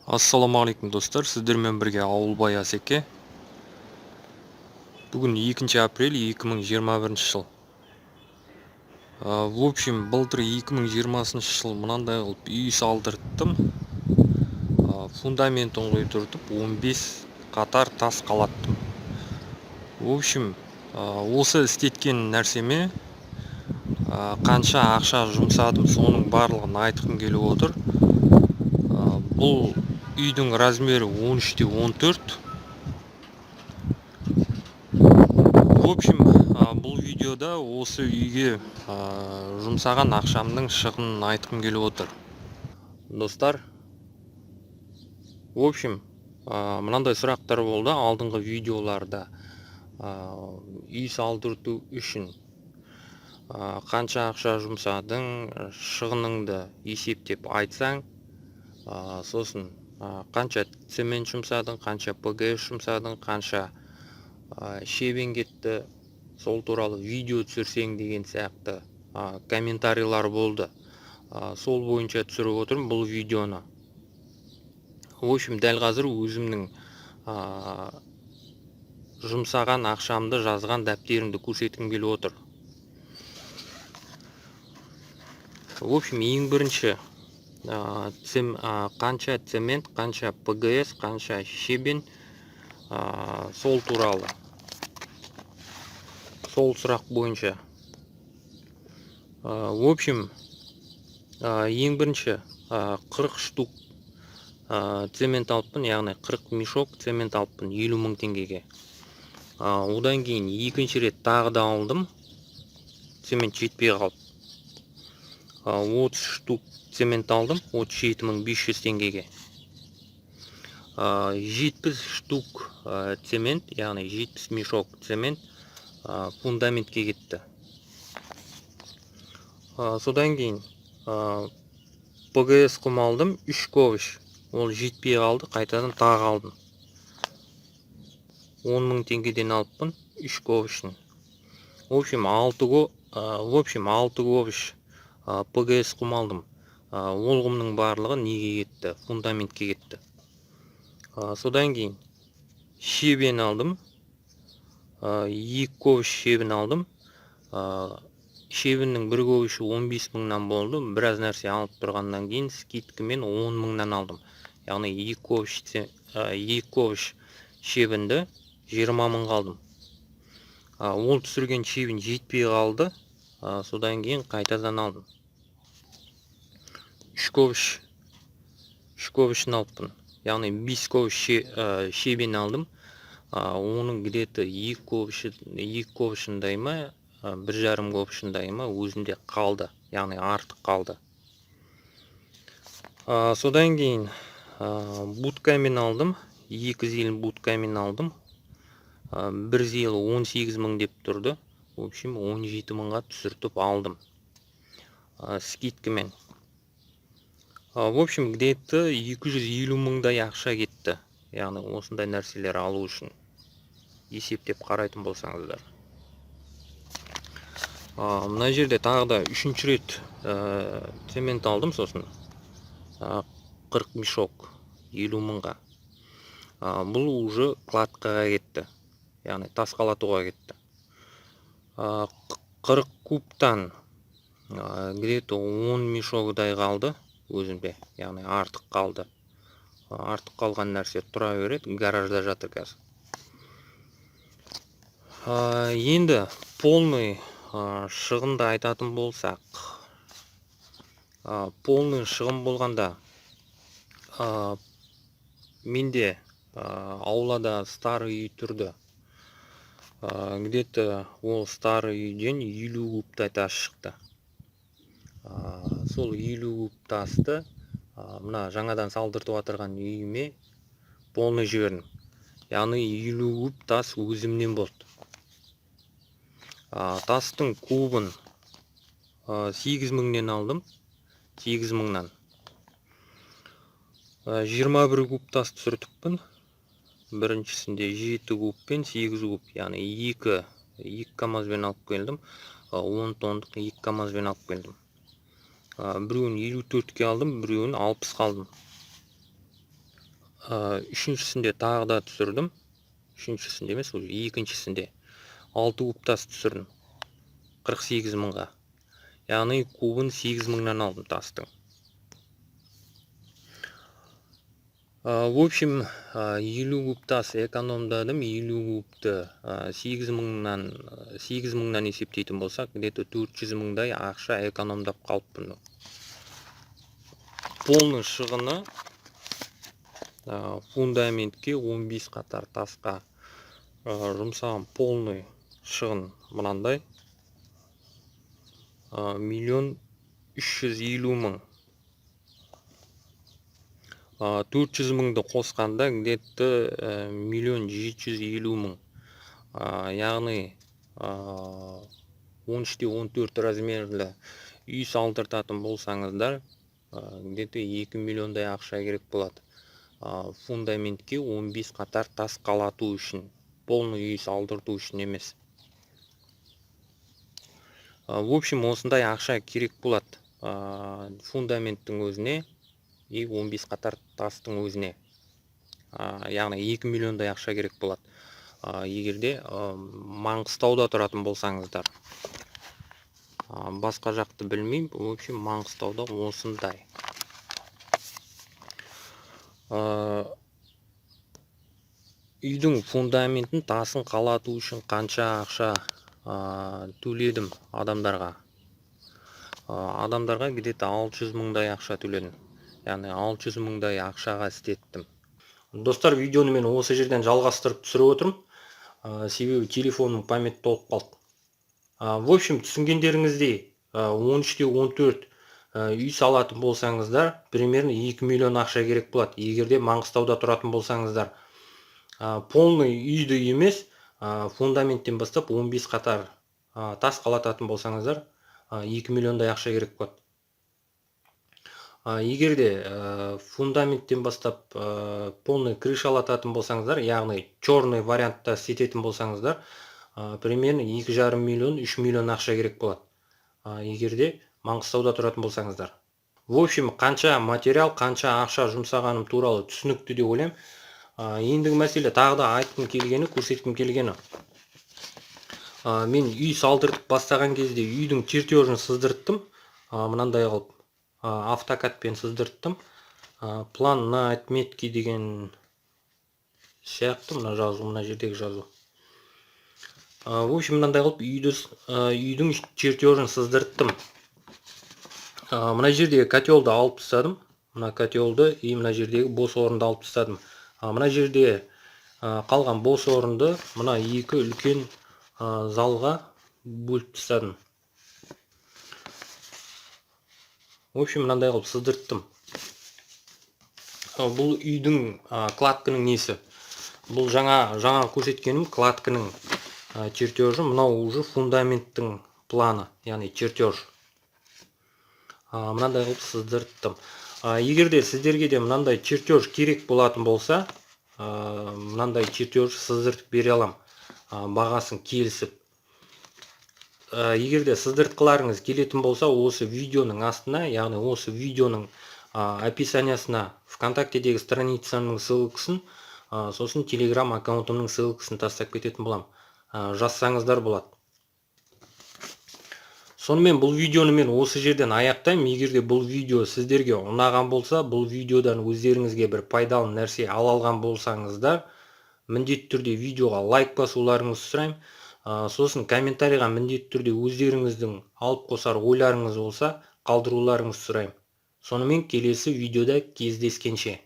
Ассалаумағалейкум достар, сіздермен бірге Ауылбай Асеке. Бүгін 2 апрель 2021 жыл. В общем, былтыр 2020 жыл мынандай қылып үй салдырттым. Фундаментін құйдыртып 15 қатар тас қалаттым. В общем, осы істеткен нәрсеме қанша ақша жұмсадым, соның барлығын айтқым келіп отыр. Бұл үйдің размері 13-14. В общем, бұл видеода осы үйге жұмсаған ақшамның шығынын айтқым келіп отыр. Достар, в общем, мынандай сұрақтар болды алдыңғы видеоларда. Үй салдырту үшін қанша ақша жұмсадың, шығыныңды есептеп айтсаң, сосын қанша цемент жұмсадың, қанша ПГС жұмсадың, қанша шебен кетті, сол туралы видео түсірсең деген сияқты комментарийлар болды. Сол бойынша түсіріп отырмын бұл видеоны. В общем, дәл қазір өзімнің жұмсаған ақшамды жазған дәптерімді көрсеткім келіп отыр. В общем, ең бірінші қанша цемент, қанша ПГС, қанша шебен, сол туралы. Сол сұрақ бойынша. В общем, ең бірінші 40 штук цемент алыппын, яғни 40 мешок цемент алыппын 50 мың теңгеге. Одан кейін екінші рет тағы да алдым, цемент жетпей қалып. 30 штук цемент алдым 37.500 теңгеге. 70 штук цемент, яғни 70 мешок цемент фундаментке кетті. Содан кейін ПГС құм алдым 3 ковш, ол жетпей қалды, қайтадан тағы алдым. 10 мың теңгеден алыппын 3 ковшын. В общем 6 ковш ПГС құм алдым. Ол құмның барлығы неге кетті? Фундаментке кетті. Содан кейін шебен алдым. 2 ковш шебен алдым. Шебеннің бір ковшы 15 мыңнан болды. Біраз нәрсе алып тұрғаннан кейін скидкамен 10 мыңнан алдым. Яғни 2 ковш шебенді 20 мың қалдым. Ол түсірген шебен жетпей қалды. Содан кейін қайтадан алдым. 3 ковшын алыппын. Яғни 5 ковш шебен алдым. Оның где-то 2 ковшындай ма, 1,5 ковшындай ма өзінде қалды. Яғни артық қалды. Содан кейін буткамен алдым. 2 зел буткамен алдым. Бір зел 18 мың деп тұрды. В общем, 17 мыңға түсіртіп алдым. Скидкамен. В общем, где-то 250 мыңдай ақша кетті. Яғни осындай нәрселер алу үшін есептеп қарайтын болсаңыздар. Мына жерде тағы да 3-ші рет цемент алдым, сосын 40 мешок 50 мыңға. Бұл уже кладкаға кетті. Яғни тас қалатуға кетті. 40 кубтан где-то 10 мешогдай қалды өзінде. Яғни артық қалды. Артық қалған нәрсе тұра береді, гаражда жатыр қазір. Енді полный шығынды айтатын болсақ, полный шығын болғанда менде аулада старый үй тұрды. Где-то ол старый үйден 50 кубтай тас шықты. Сол 50 куб тасты мына жаңадан салдыртып отырған үйіме полный жібердім. Яғни 50 куб тас өзімнен болды. Тастың кубын 8 мыңнен алдым. 8 мыңнан. 21 куб тас түсіртіппін. Біріншісінде 7 куб пен 8 куб. Яғни 2 камазбен алып келдім. 10 тондық 2 камазбен алып келдім. Біреуін 54-ке алдым, біреуін 60 қалдым. Үшіншісінде тағы да түсірдім. Үшіншісінде емес, уже екіншісінде 6 куб тас түсірдім. 48 мыңға. Яғни кубын 8 мыңнан алдым тастың. В общем, 50 куб тас экономдадым. 50 кубты 8 мыңнан есептейтін болсақ, где-то 400 мыңдай ақша экономдап қалыппын. Полный шығыны фундаментке 15 қатар тасқа жұмсаған полный шығын мынандай. 1.350.000. 400 мыңды қосқанда где-то 1.750.000. Яғни 13-14 размерлі үй салдыртатын болсаңыздар, где-то 2 миллиондай ақша керек болады. Фундаментке 15 қатар тас қалату үшін, полный үй салдырту үшін емес. В общем, осындай ақша керек болады фундаменттің өзіне и 15 қатар тастың өзіне. Яғни 2 миллиондай ақша керек болады. Егерде Маңғыстауда тұратын болсаңыздар. Басқа жақты білмеймін. В общем, Маңғыстауда осындай. Үйдің фундаментін тасын қалату үшін қанша ақша төледім адамдарға. Адамдарға где-то 600 мыңдай ақша төледім. Яғни 600 мыңдай ақшаға істеттім. Достар, видеоны мен осы жерден жалғастырып түсіріп отырмын. Себебі телефонның памяті толып қалды. В общем, түсінгендеріңіздей 13-14 үй салатын болсаңыздар, примерно 2 миллион ақша керек болады. Егерде Маңғыстауда тұратын болсаңыздар, полный үйді емес, фундаменттен бастап 15 қатар тас қалататын болсаңыздар, 2 миллиондай ақша керек болады. Егерде фундаменттен бастап полный крыша алататын болсаңыздар, яғни черный вариантта істететін болсаңыздар, примерно 2,5 миллион, 3 миллион ақша керек болады. Егерде Маңғыстауда тұратын болсаңыздар. В общем, қанша материал, қанша ақша жұмсағаным туралы түсінікті деп ойлаймын. Ендігі мәселе тағы да айтқым келгені, көрсеткім келгені. Мен үй салдыртып бастаған кезде үйдің чертежін сыздырттым. Мынандай қылып автокадпен сыздырттым. План на отметки деген сияқты мына жазу, мына жердегі жазу. В общем, мынандай қылып үйдің чертежін сыздырттым. Мына жердегі котелді алып тастадым. Мына котелді и мына жердегі бос орынды алып тастадым. Мына жерде қалған бос орынды мына екі үлкен залға бөліп тастадым. В общем, мынандай қылып сыздырттым. Бұл үйдің кладканың несі. Бұл жаңа көрсеткенім кладканың чертежі. Мынау уже фундаменттің планы, яғни чертеж. Мынандай қылып сыздырттым. Егерде сіздерге де мынандай чертеж керек болатын болса, мынандай чертеж сыздыртып бере алам. Бағасын келісіп. Егерде сыздыртқыларыңыз келетін болса, осы видеоның астына, яғни осы видеоның описаниясына ВКонтактедегі страницаның ссылкасын, сосын Telegram аккаунтымның ссылкасын тастап кететін болам. Жазсаңыздар болады. Сонымен бұл видеоны мен осы жерден аяқтаймын. Егерде бұл видео сіздерге ұнаған болса, бұл видеодан өздеріңізге бір пайдалы нәрсе ала алған болсаңыздар, міндетті түрде видеоға лайк басуларыңызды сұраймын. Сосын комментарийға міндетті түрде өздеріңіздің алып қосар ойларыңыз болса, қалдыруларыңызды сұраймын. Сонымен келесі видеода кездескенше.